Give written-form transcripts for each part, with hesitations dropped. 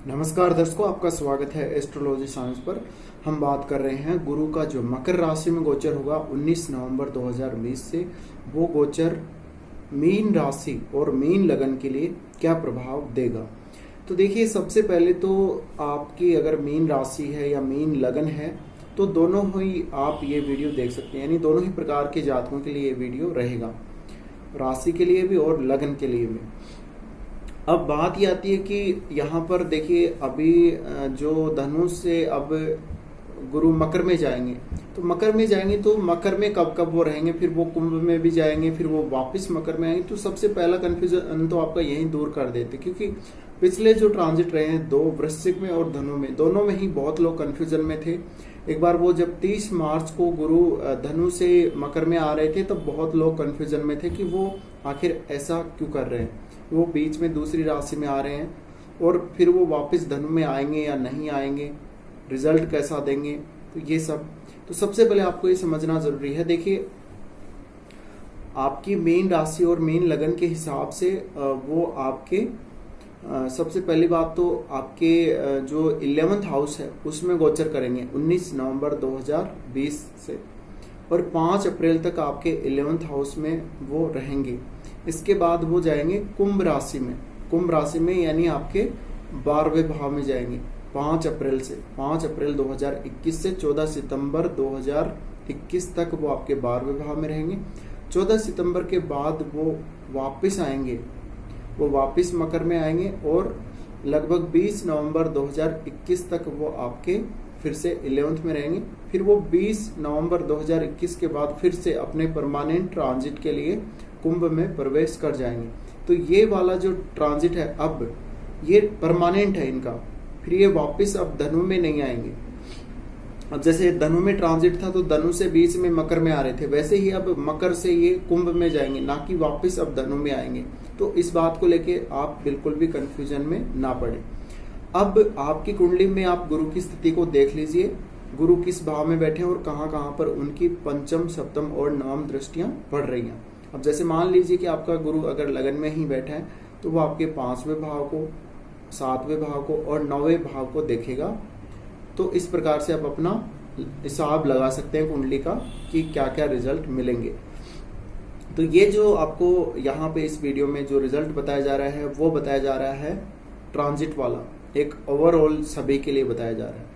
नमस्कार दर्शकों, आपका स्वागत है एस्ट्रोलॉजी साइंस पर। हम बात कर रहे हैं गुरु का जो मकर राशि में गोचर होगा 19 नवंबर 2020 से, वो गोचर मीन राशि और मीन लगन के लिए क्या प्रभाव देगा। तो देखिए, सबसे पहले तो आपकी अगर मीन राशि है या मीन लगन है तो दोनों ही आप ये वीडियो देख सकते हैं, यानी दोनों ही प्रकार के जातकों के लिए ये वीडियो रहेगा, राशि के लिए भी और लगन के लिए भी। अब बात ये आती है कि यहाँ पर देखिए, अभी जो धनुष से अब गुरु मकर में जाएंगे, तो मकर में जाएंगे तो मकर में कब कब वो रहेंगे, फिर वो कुंभ में भी जाएंगे, फिर वो वापस मकर में आएंगे। तो सबसे पहला कंफ्यूजन तो आपका यही दूर कर देते, क्योंकि पिछले जो ट्रांजिट रहे हैं दो, वृश्चिक में और धनु में, दोनों में ही बहुत लोग कंफ्यूजन में थे। एक बार वो जब 30 मार्च को गुरु धनु से मकर में आ रहे थे, तब बहुत लोग कंफ्यूजन में थे कि वो आखिर ऐसा क्यों कर रहे हैं, वो बीच में दूसरी राशि में आ रहे हैं और फिर वो वापस धनु में आएंगे या नहीं आएंगे, रिजल्ट कैसा देंगे, तो ये सब। तो सबसे पहले आपको ये समझना जरूरी है। देखिए, आपकी मेन राशि और मेन लगन के हिसाब से वो आपके सबसे पहली बात तो आपके जो 11th हाउस है उसमें गोचर करेंगे 19 नवंबर 2020 से, और 5 अप्रैल तक आपके 11th हाउस में वो रहेंगे। इसके बाद वो जाएंगे कुंभ राशि में, कुंभ राशि में यानी आपके 12वें भाव में जाएंगे 5 अप्रैल से। 5 अप्रैल 2021 से 14 सितंबर 2021 तक वो आपके 12वें भाव में रहेंगे। 14 सितंबर के बाद वो वापस आएंगे, वो वापस मकर में आएंगे और लगभग 20 नवंबर 2021 तक वो आपके फिर से 11th में रहेंगे। फिर वो 20 नवंबर 2021 के बाद फिर से अपने परमानेंट ट्रांजिट के लिए कुंभ में प्रवेश कर जाएंगे। तो ये वाला जो ट्रांजिट है अब ये परमानेंट है इनका, फिर ये वापस अब धनु में नहीं आएंगे। अब जैसे धनु में ट्रांजिट था तो धनु से बीच में मकर में आ रहे थे, वैसे ही अब मकर से ये कुंभ में जाएंगे, ना कि वापस अब धनु में आएंगे। तो इस बात को लेके आप बिल्कुल भी कंफ्यूजन में ना पड़े। अब आपकी कुंडली में आप गुरु की स्थिति को देख लीजिए, गुरु किस भाव में बैठे हैं और कहाँ कहाँ पर उनकी पंचम, सप्तम और नवम दृष्टियां पड़ रही हैं। अब जैसे मान लीजिए कि आपका गुरु अगर लगन में ही बैठा है तो वो आपके 5वें भाव को, 7वें भाव को और 9वें भाव को देखेगा। तो इस प्रकार से आप अपना हिसाब लगा सकते हैं कुंडली का कि क्या क्या रिजल्ट मिलेंगे। तो ये जो आपको यहाँ पे इस वीडियो में जो रिजल्ट बताया जा रहा है वो बताया जा रहा है ट्रांजिट वाला, एक ओवरऑल सभी के लिए बताया जा रहा है।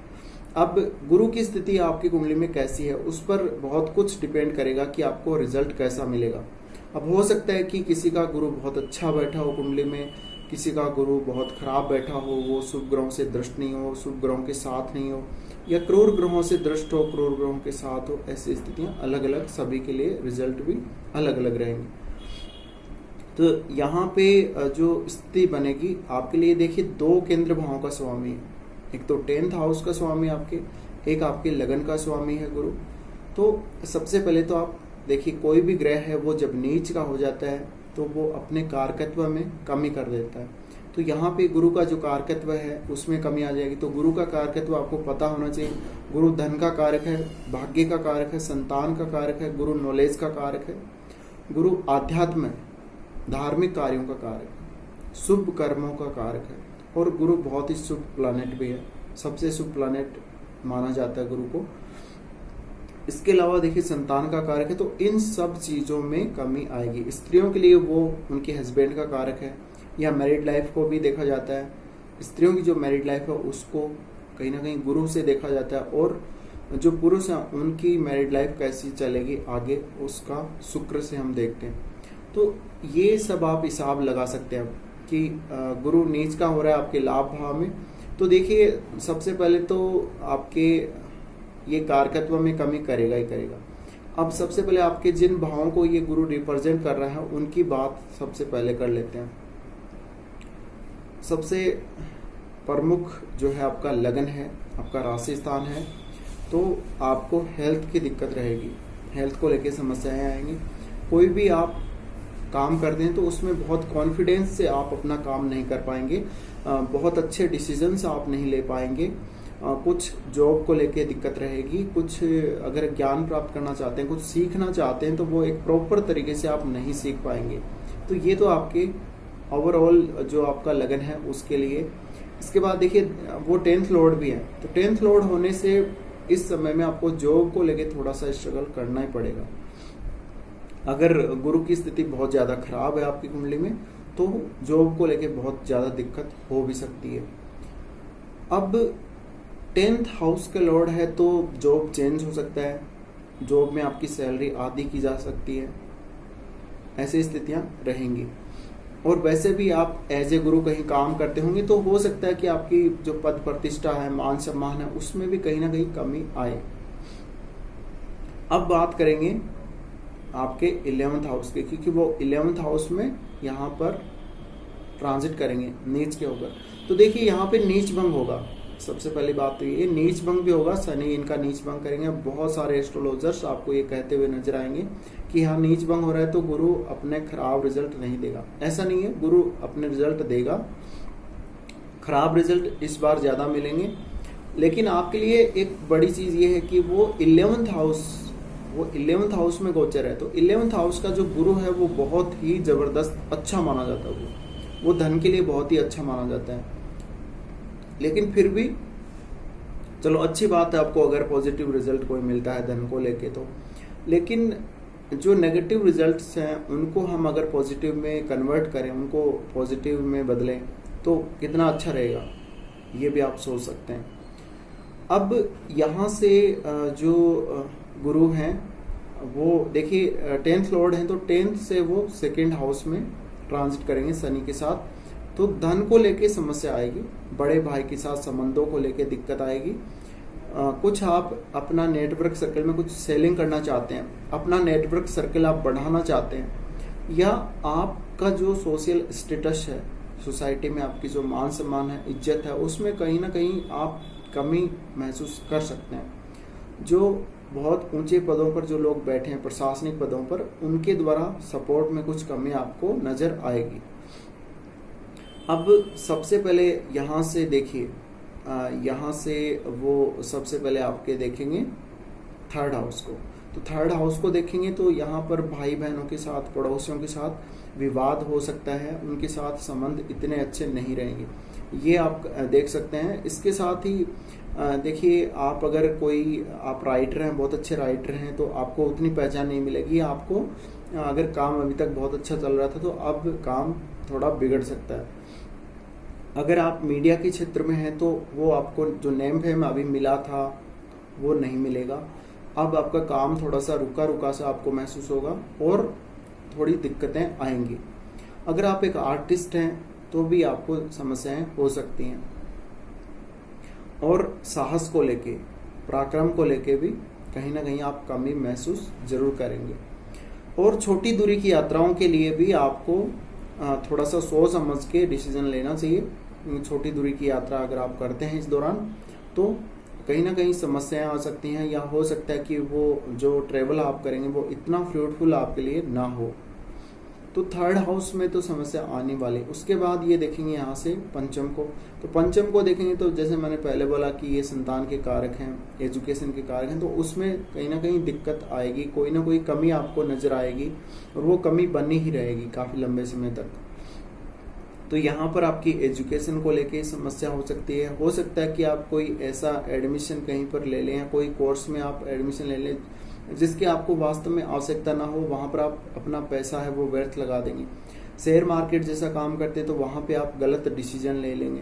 अब गुरु की स्थिति आपकी कुंडली में कैसी है उस पर बहुत कुछ डिपेंड करेगा कि आपको रिजल्ट कैसा मिलेगा। अब हो सकता है कि किसी का गुरु बहुत अच्छा बैठा हो कुंडली में, किसी का गुरु बहुत खराब बैठा हो, वो शुभ ग्रहों से दृष्ट नहीं हो, शुभ ग्रहों के साथ नहीं हो, या क्रूर ग्रहों से दृष्ट हो, क्रूर ग्रहों के साथ हो। ऐसी स्थितियां अलग अलग, सभी के लिए रिजल्ट भी अलग अलग रहेंगे। तो यहाँ पे जो स्थिति बनेगी आपके लिए, देखिए 2 केंद्र भावों का स्वामी है, एक तो 10th हाउस का स्वामी आपके, एक आपके लगन का स्वामी है गुरु। तो सबसे पहले तो आप देखिए, कोई भी ग्रह है वो जब नीच का हो जाता है तो वो अपने कारकत्व में कमी कर देता है। तो यहाँ पे गुरु का जो कारकत्व है उसमें कमी आ जाएगी। तो गुरु का कारकत्व आपको पता होना चाहिए। गुरु धन का कारक है, भाग्य का कारक है, संतान का कारक है, गुरु नॉलेज का कारक है, गुरु आध्यात्म है, धार्मिक कार्यों का कारक है, शुभ कर्मों का कारक है, और गुरु बहुत ही शुभ प्लैनेट भी है, सबसे शुभ प्लैनेट माना जाता है गुरु को। इसके अलावा देखिए संतान का कारक है, तो इन सब चीजों में कमी आएगी। स्त्रियों के लिए वो उनके हस्बैंड का कारक है, या मैरिड लाइफ को भी देखा जाता है। स्त्रियों की जो मैरिड लाइफ है उसको कहीं ना कहीं गुरु से देखा जाता है, और जो पुरुष हैं उनकी मैरिड लाइफ कैसी चलेगी आगे उसका शुक्र से हम देखते हैं। तो ये सब आप हिसाब लगा सकते हैं कि गुरु नीच का हो रहा है आपके लाभ भाव में। तो देखिए, सबसे पहले तो आपके ये कारकत्व में कमी करेगा ही करेगा। अब सबसे पहले आपके जिन भावों को ये गुरु रिप्रेजेंट कर रहा है उनकी बात सबसे पहले कर लेते हैं। सबसे प्रमुख जो है आपका लगन है, आपका राशि स्थान है, तो आपको हेल्थ की दिक्कत रहेगी, हेल्थ को लेके समस्याएं आएंगी। कोई भी आप काम करते हैं तो उसमें बहुत कॉन्फिडेंस से आप अपना काम नहीं कर पाएंगे, बहुत अच्छे डिसीजंस आप नहीं ले पाएंगे। कुछ जॉब को लेके दिक्कत रहेगी, कुछ अगर ज्ञान प्राप्त करना चाहते हैं, कुछ सीखना चाहते हैं तो वो एक प्रॉपर तरीके से आप नहीं सीख पाएंगे। तो ये तो आपके ओवरऑल जो आपका लगन है उसके लिए। इसके बाद देखिए वो 10th लॉर्ड भी है, तो 10th लॉर्ड होने से इस समय में आपको जॉब को लेके थोड़ा सा स्ट्रगल करना ही पड़ेगा। अगर गुरु की स्थिति बहुत ज़्यादा खराब है आपकी कुंडली में तो जॉब को लेके बहुत ज़्यादा दिक्कत हो भी सकती है। अब 10th हाउस के लॉर्ड है तो जॉब चेंज हो सकता है, जॉब में आपकी सैलरी आधी की जा सकती है, ऐसी स्थितियां रहेंगी। और वैसे भी आप एज ए गुरु कहीं काम करते होंगे तो हो सकता है कि आपकी जो पद प्रतिष्ठा है, मान सम्मान है, उसमें भी कहीं ना कहीं कमी आए। अब बात करेंगे आपके 11th हाउस के, क्योंकि वो 11th हाउस में यहाँ पर ट्रांजिट करेंगे नीच के होकर। तो देखिए यहाँ पे नीच भंग होगा, सबसे पहली बात तो ये नीच भंग भी होगा, शनि इनका नीच भंग करेंगे। बहुत सारे एस्ट्रोलॉजर्स आपको ये कहते हुए नजर आएंगे कि हाँ नीच भंग हो रहा है तो गुरु अपने खराब रिजल्ट नहीं देगा। ऐसा नहीं है, गुरु अपने रिजल्ट देगा, खराब रिजल्ट इस बार ज्यादा मिलेंगे। लेकिन आपके लिए एक बड़ी चीज ये है कि वो 11th हाउस में गोचर है, तो 11th हाउस का जो गुरु है वो बहुत ही जबरदस्त अच्छा माना जाता है, वो धन के लिए बहुत ही अच्छा माना जाता है। लेकिन फिर भी चलो अच्छी बात है आपको अगर पॉजिटिव रिजल्ट कोई मिलता है धन को लेके तो, लेकिन जो नेगेटिव रिजल्ट्स हैं उनको हम अगर पॉजिटिव में कन्वर्ट करें, उनको पॉजिटिव में बदलें तो कितना अच्छा रहेगा, ये भी आप सोच सकते हैं। अब यहाँ से जो गुरु हैं वो देखिए 10th लॉर्ड हैं, तो 10th से वो 2nd हाउस में ट्रांजिट करेंगे शनि के साथ, तो धन को लेके समस्या आएगी, बड़े भाई के साथ संबंधों को लेके दिक्कत आएगी। कुछ आप अपना नेटवर्क सर्कल में कुछ सेलिंग करना चाहते हैं, अपना नेटवर्क सर्कल आप बढ़ाना चाहते हैं, या आपका जो सोशल स्टेटस है सोसाइटी में, आपकी जो मान सम्मान है, इज्जत है, उसमें कहीं ना कहीं आप कमी महसूस कर सकते हैं। जो बहुत ऊंचे पदों पर जो लोग बैठे हैं, प्रशासनिक पदों पर, उनके द्वारा सपोर्ट में कुछ कमी आपको नजर आएगी। अब सबसे पहले यहाँ से देखिए, यहाँ से वो सबसे पहले आपके देखेंगे 3rd हाउस को, तो 3rd हाउस को देखेंगे तो यहाँ पर भाई बहनों के साथ, पड़ोसियों के साथ विवाद हो सकता है, उनके साथ संबंध इतने अच्छे नहीं रहेंगे, ये आप देख सकते हैं। इसके साथ ही देखिए आप अगर कोई आप राइटर हैं, बहुत अच्छे राइटर हैं, तो आपको उतनी पहचान नहीं मिलेगी। आपको अगर काम अभी तक बहुत अच्छा चल रहा था तो अब काम थोड़ा बिगड़ सकता है। अगर आप मीडिया के क्षेत्र में हैं तो वो आपको जो नेम फेम अभी मिला था वो नहीं मिलेगा। अब आपका काम थोड़ा सा रुका रुका सा आपको महसूस होगा और थोड़ी दिक्कतें आएंगी। अगर आप एक आर्टिस्ट हैं तो भी आपको समस्याएं हो सकती हैं। और साहस को लेके, पराक्रम को लेके भी कहीं ना कहीं आप कमी महसूस जरूर करेंगे। और छोटी दूरी की यात्राओं के लिए भी आपको थोड़ा सा सोच समझ के डिसीजन लेना चाहिए। छोटी दूरी की यात्रा अगर आप करते हैं इस दौरान तो कहीं ना कहीं समस्याएं आ सकती हैं, या हो सकता है कि वो जो ट्रेवल आप करेंगे वो इतना फ्रूटफुल आपके लिए ना हो। तो 3rd हाउस में तो समस्या आने वाली। उसके बाद ये देखेंगे यहाँ से पंचम को, तो पंचम को देखेंगे तो जैसे मैंने पहले बोला कि ये संतान के कारक हैं, एजुकेशन के कारक हैं, तो उसमें कहीं ना कहीं दिक्कत आएगी, कोई ना कोई कमी आपको नजर आएगी और वो कमी बनी ही रहेगी काफी लंबे समय तक। तो यहाँ पर आपकी एजुकेशन को लेके समस्या हो सकती है। हो सकता है कि आप कोई ऐसा एडमिशन कहीं पर ले लें या कोई कोर्स में आप एडमिशन ले लें जिसकी आपको वास्तव में आवश्यकता ना हो, वहां पर आप अपना पैसा है वो व्यर्थ लगा देंगे। शेयर मार्केट जैसा काम करते हैं तो वहां पे आप गलत डिसीजन ले लेंगे।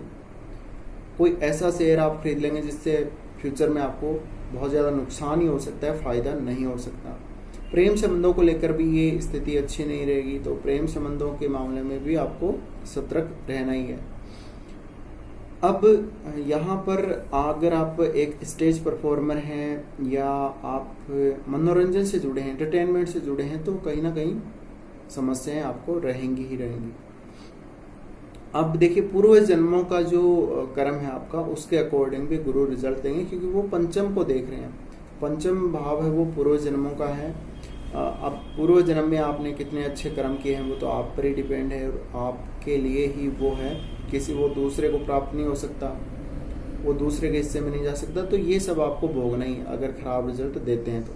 कोई ऐसा शेयर आप खरीद लेंगे जिससे फ्यूचर में आपको बहुत ज्यादा नुकसान ही हो सकता है, फायदा नहीं हो सकता। प्रेम संबंधों को लेकर भी ये स्थिति अच्छी नहीं रहेगी, तो प्रेम संबंधों के मामले में भी आपको सतर्क रहना ही है। अब यहाँ पर अगर आप एक स्टेज परफॉर्मर हैं या आप मनोरंजन से जुड़े हैं, एंटरटेनमेंट से जुड़े हैं, तो कहीं ना कहीं समस्याएं आपको रहेंगी ही रहेंगी। अब देखिए पूर्व जन्मों का जो कर्म है आपका, उसके अकॉर्डिंग भी गुरु रिजल्ट देंगे, क्योंकि वो पंचम को देख रहे हैं। पंचम भाव है वो पूर्व जन्मों का है। अब पूर्व जन्म में आपने कितने अच्छे कर्म किए हैं वो तो आप पर ही डिपेंड है, और आपके लिए ही वो है, किसी वो दूसरे को प्राप्त नहीं हो सकता, वो दूसरे के हिस्से में नहीं जा सकता। तो ये सब आपको भोगना ही अगर खराब रिजल्ट देते हैं तो।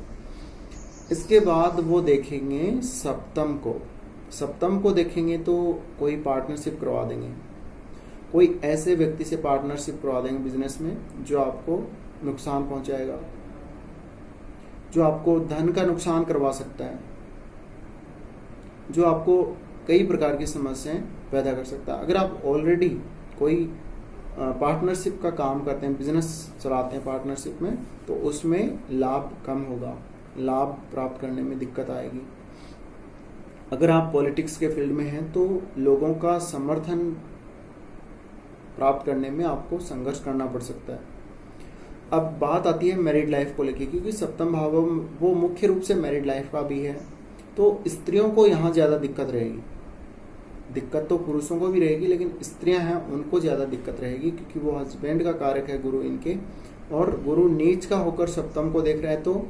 इसके बाद वो देखेंगे सप्तम को। सप्तम को देखेंगे तो कोई पार्टनरशिप करवा देंगे। कोई ऐसे व्यक्ति से पार्टनरशिप करवा देंगे बिजनेस में जो आपको नुकसान पहुंचाएगा, जो आपको धन का नुकसान करवा सकता है, जो आपको कई प्रकार की समस्याएं पैदा कर सकता है। अगर आप ऑलरेडी कोई पार्टनरशिप का काम करते हैं, बिजनेस चलाते हैं पार्टनरशिप में, तो उसमें लाभ कम होगा, लाभ प्राप्त करने में दिक्कत आएगी। अगर आप पॉलिटिक्स के फील्ड में हैं तो लोगों का समर्थन प्राप्त करने में आपको संघर्ष करना पड़ सकता है। अब बात आती है मैरिड लाइफ को लेकर, क्योंकि सप्तम भाव वो मुख्य रूप से मैरिड लाइफ का भी है, तो स्त्रियों को यहाँ ज़्यादा दिक्कत रहेगी। दिक्कत तो पुरुषों को भी रहेगी, लेकिन स्त्रियां हैं उनको ज़्यादा दिक्कत रहेगी, क्योंकि वो हस्बैंड का कारक है गुरु इनके, और गुरु नीच का होकर सप्तम को देख रहा है। तो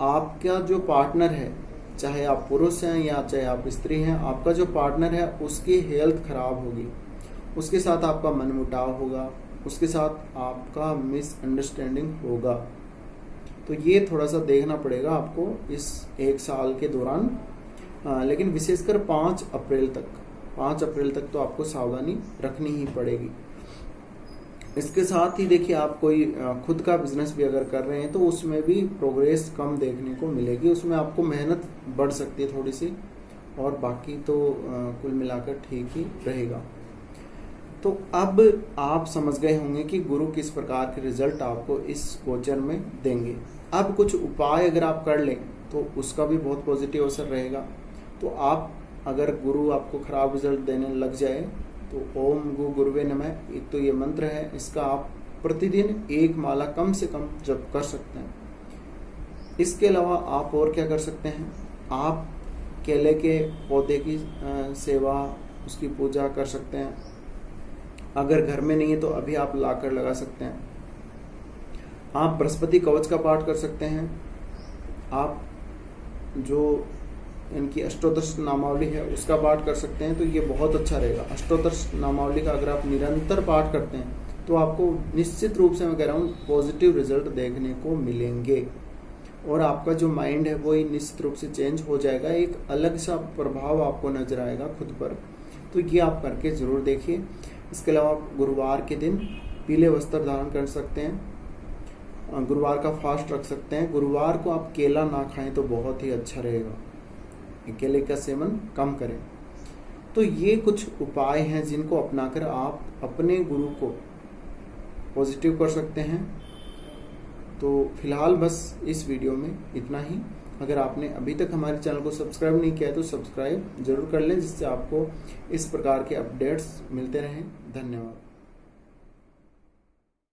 आपका जो पार्टनर है, चाहे आप पुरुष हैं या चाहे आप स्त्री हैं, आपका जो पार्टनर है उसकी हेल्थ खराब होगी, उसके साथ आपका मनमुटाव होगा, उसके साथ आपका मिसअंडरस्टैंडिंग होगा। तो ये थोड़ा सा देखना पड़ेगा आपको इस एक साल के दौरान, लेकिन विशेषकर 5 अप्रैल तक तो आपको सावधानी रखनी ही पड़ेगी। इसके साथ ही देखिए, आप कोई खुद का बिजनेस भी अगर कर रहे हैं तो उसमें भी प्रोग्रेस कम देखने को मिलेगी, उसमें आपको मेहनत बढ़ सकती है थोड़ी सी, और बाकी तो कुल मिलाकर ठीक ही रहेगा। तो अब आप समझ गए होंगे कि गुरु किस प्रकार के रिजल्ट आपको इस गोचर में देंगे। अब कुछ उपाय अगर आप कर लें तो उसका भी बहुत पॉजिटिव असर रहेगा। तो आप अगर गुरु आपको खराब रिजल्ट देने लग जाए तो ओम गु गुरुवे नमः, एक तो ये मंत्र है, इसका आप प्रतिदिन 1 माला कम से कम जप कर सकते हैं। इसके अलावा आप और क्या कर सकते हैं, आप केले के पौधे की सेवा, उसकी पूजा कर सकते हैं। अगर घर में नहीं है तो अभी आप लाकर लगा सकते हैं। आप बृहस्पति कवच का पाठ कर सकते हैं। आप जो इनकी अष्टोत्तर नामावली है उसका पाठ कर सकते हैं, तो ये बहुत अच्छा रहेगा। अष्टोत्तर नामावली का अगर आप निरंतर पाठ करते हैं तो आपको निश्चित रूप से मैं कह रहा हूँ पॉजिटिव रिजल्ट देखने को मिलेंगे, और आपका जो माइंड है वो ही निश्चित रूप से चेंज हो जाएगा, एक अलग सा प्रभाव आपको नजर आएगा खुद पर। तो ये आप करके जरूर देखिए। इसके अलावा आप गुरुवार के दिन पीले वस्त्र धारण कर सकते हैं, गुरुवार का फास्ट रख सकते हैं। गुरुवार को आप केला ना खाएं तो बहुत ही अच्छा रहेगा, केले का सेवन कम करें। तो ये कुछ उपाय हैं जिनको अपनाकर आप अपने गुरु को पॉजिटिव कर सकते हैं। तो फिलहाल बस इस वीडियो में इतना ही। अगर आपने अभी तक हमारे चैनल को सब्सक्राइब नहीं किया है तो सब्सक्राइब जरूर कर लें, जिससे आपको इस प्रकार के अपडेट्स मिलते रहें। धन्यवाद।